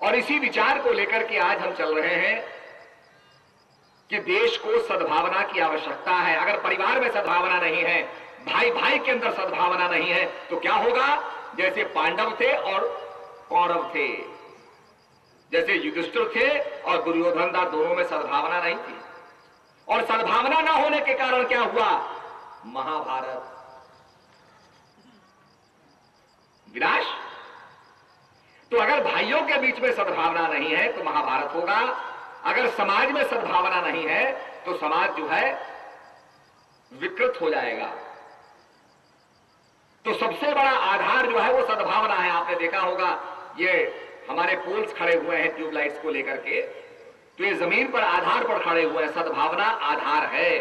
और इसी विचार को लेकर के आज हम चल रहे हैं कि देश को सद्भावना की आवश्यकता है। अगर परिवार में सद्भावना नहीं है, भाई भाई के अंदर सद्भावना नहीं है, तो क्या होगा? जैसे पांडव थे और कौरव थे, जैसे युधिष्ठिर थे और दुर्योधन था, दोनों में सद्भावना नहीं थी। और सद्भावना ना होने के कारण क्या हुआ? महाभारत, विनाश। तो अगर भाइयों के बीच में सद्भावना नहीं है तो महाभारत होगा। अगर समाज में सद्भावना नहीं है तो समाज जो है विकृत हो जाएगा। तो सबसे बड़ा आधार जो है वो सद्भावना है। आपने देखा होगा ये हमारे पोल्स खड़े हुए हैं ट्यूबलाइट्स को लेकर के, तो ये जमीन पर आधार पर खड़े हुए हैं। सद्भावना आधार है।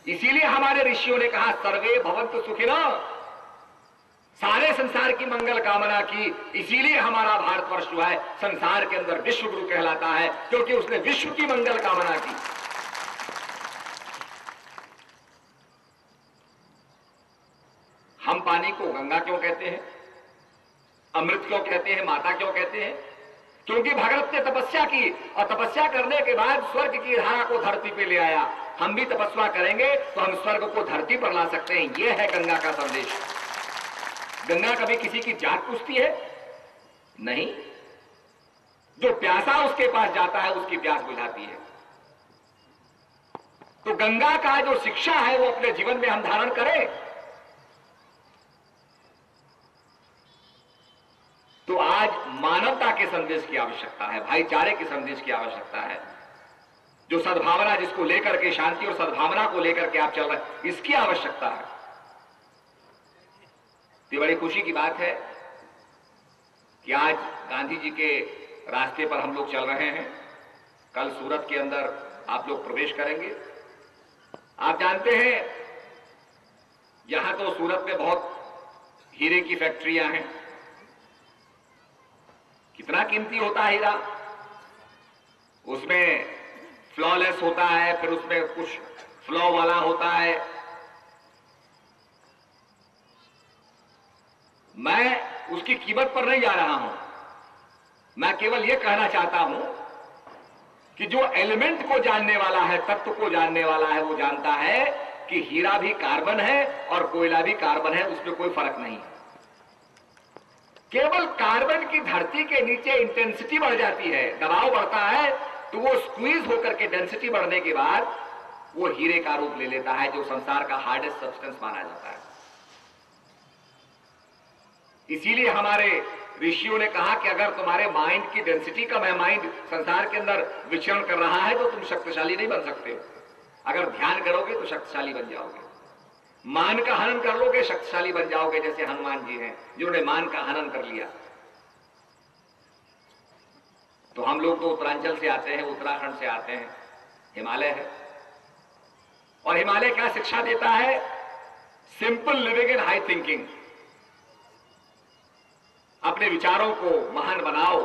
इसीलिए हमारे ऋषियों ने कहा सर्वे भवन्तु सुखिनः, सारे संसार की मंगल कामना की। इसीलिए हमारा भारतवर्ष जो है संसार के अंदर विश्व गुरु कहलाता है, क्योंकि उसने विश्व की मंगल कामना की। हम पानी को गंगा क्यों कहते हैं, अमृत क्यों कहते हैं, माता क्यों कहते हैं? क्योंकि भगत ने तपस्या की और तपस्या करने के बाद स्वर्ग की धारा को धरती पे ले आया। हम भी तपस्या करेंगे तो हम स्वर्ग को धरती पर ला सकते हैं। यह है गंगा का संदेश। गंगा कभी किसी की जात पूछती है? नहीं। जो प्यासा उसके पास जाता है उसकी प्यास बुझाती है। तो गंगा का जो शिक्षा है वो अपने जीवन में हम धारण करें। तो आज मानवता के संदेश की आवश्यकता है, भाईचारे के संदेश की आवश्यकता है। जो सद्भावना जिसको लेकर के, शांति और सद्भावना को लेकर के आप चल रहे हैं, इसकी आवश्यकता है। ये बड़ी खुशी की बात है कि आज गांधी जी के रास्ते पर हम लोग चल रहे हैं। कल सूरत के अंदर आप लोग प्रवेश करेंगे। आप जानते हैं यहां तो सूरत में बहुत हीरे की फैक्ट्रियां हैं। कितना कीमती होता है हीरा, उसमें फ्लॉलेस होता है, फिर उसमें कुछ फ्लॉ वाला होता है। मैं उसकी कीमत पर नहीं जा रहा हूं, मैं केवल यह कहना चाहता हूं कि जो एलिमेंट को जानने वाला है, तत्व को जानने वाला है, वो जानता है कि हीरा भी कार्बन है और कोयला भी कार्बन है, उसमें कोई फर्क नहीं है। केवल कार्बन की धरती के नीचे इंटेंसिटी बढ़ जाती है, दबाव बढ़ता है, तो वो स्क्वीज होकर के डेंसिटी बढ़ने के बाद वो हीरे का रूप ले लेता है, जो संसार का हार्डेस्ट सब्सटेंस माना जाता है। इसीलिए हमारे ऋषियों ने कहा कि अगर तुम्हारे माइंड की डेंसिटी कम है, माइंड संसार के अंदर विचरण कर रहा है, तो तुम शक्तिशाली नहीं बन सकते हो। अगर ध्यान करोगे तो शक्तिशाली बन जाओगे। मान का हनन कर लोगे, शक्तिशाली बन जाओगे, जैसे हनुमान जी हैं जिन्होंने मान का हनन कर लिया। तो हम लोग तो उत्तरांचल से आते हैं, उत्तराखंड से आते हैं, हिमालय है। और हिमालय क्या शिक्षा देता है? Simple living and high thinking. अपने विचारों को महान बनाओ,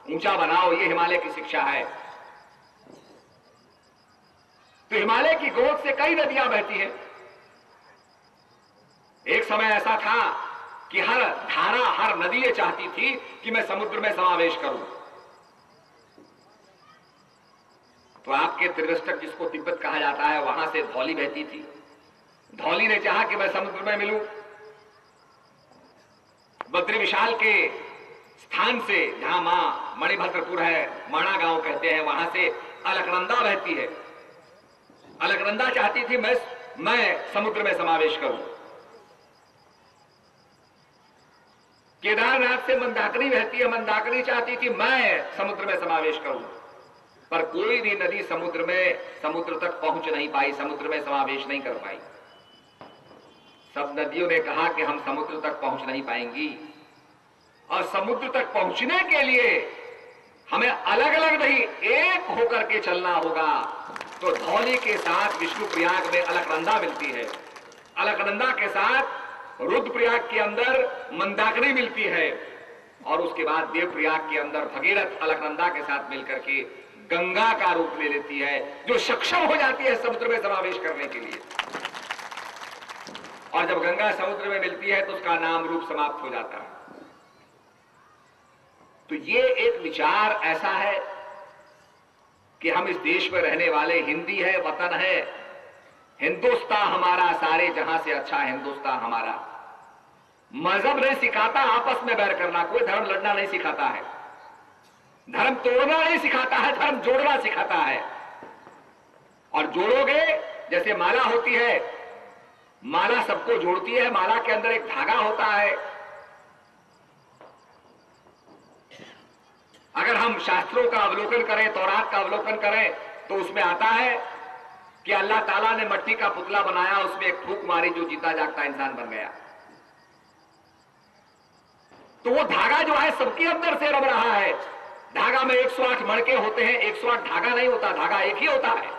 ऊंचा बनाओ, ये हिमालय की शिक्षा है। तो हिमालय की गोद से कई नदियां बहती हैं। एक समय ऐसा था कि हर धारा, हर नदी ये चाहती थी कि मैं समुद्र में समावेश करूं। तो आपके त्रिदष्टक, जिसको तिब्बत कहा जाता है, वहां से धौली बहती थी। धौली ने चाहा कि मैं समुद्र में मिलूं। बद्री विशाल के स्थान से, जहां मां मणिभद्रपुर है, माणा गांव कहते हैं, वहां से अलकनंदा बहती है। अलकनंदा चाहती थी मैं समुद्र में समावेश करूं। केदारनाथ से मंदाकिनी बहती है, मंदाकिनी चाहती थी मैं समुद्र में समावेश करूं। पर कोई भी नदी समुद्र तक पहुंच नहीं पाई, समुद्र में समावेश नहीं कर पाई। सब नदियों ने कहा कि हम समुद्र तक पहुंच नहीं पाएंगी, और समुद्र तक पहुंचने के लिए हमें अलग अलग नहीं, एक होकर के चलना होगा। तो धौली के साथ विष्णुप्रयाग में अलकनंदा मिलती है, अलकनंदा के साथ रुद्रप्रयाग के अंदर मंदाकिनी मिलती है, और उसके बाद देवप्रयाग के अंदर भगीरथ अलकनंदा के साथ मिलकर के गंगा का रूप ले लेती है, जो सक्षम हो जाती है समुद्र में समावेश करने के लिए। और जब गंगा समुद्र में मिलती है तो उसका नाम रूप समाप्त हो जाता है। तो ये एक विचार ऐसा है कि हम इस देश में रहने वाले, हिंदी है, वतन है, हिंदुस्तान हमारा, सारे जहां से अच्छा हिंदुस्तान हमारा। मजहब नहीं सिखाता आपस में बैर करना, कोई धर्म लड़ना नहीं सिखाता है, धर्म तोड़ना नहीं सिखाता है, धर्म जोड़ना सिखाता है। और जोड़ोगे, जैसे माला होती है, माला सबको जोड़ती है, माला के अंदर एक धागा होता है। अगर हम शास्त्रों का अवलोकन करें, तौरात का अवलोकन करें, तो उसमें आता है कि अल्लाह ताला ने मट्टी का पुतला बनाया, उसमें एक फूंक मारी, जो जीता जागता इंसान बन गया। तो वो धागा जो है सबके अंदर से रब रहा है। धागा में 108 मणके होते हैं, 108 धागा नहीं होता, धागा एक ही होता है।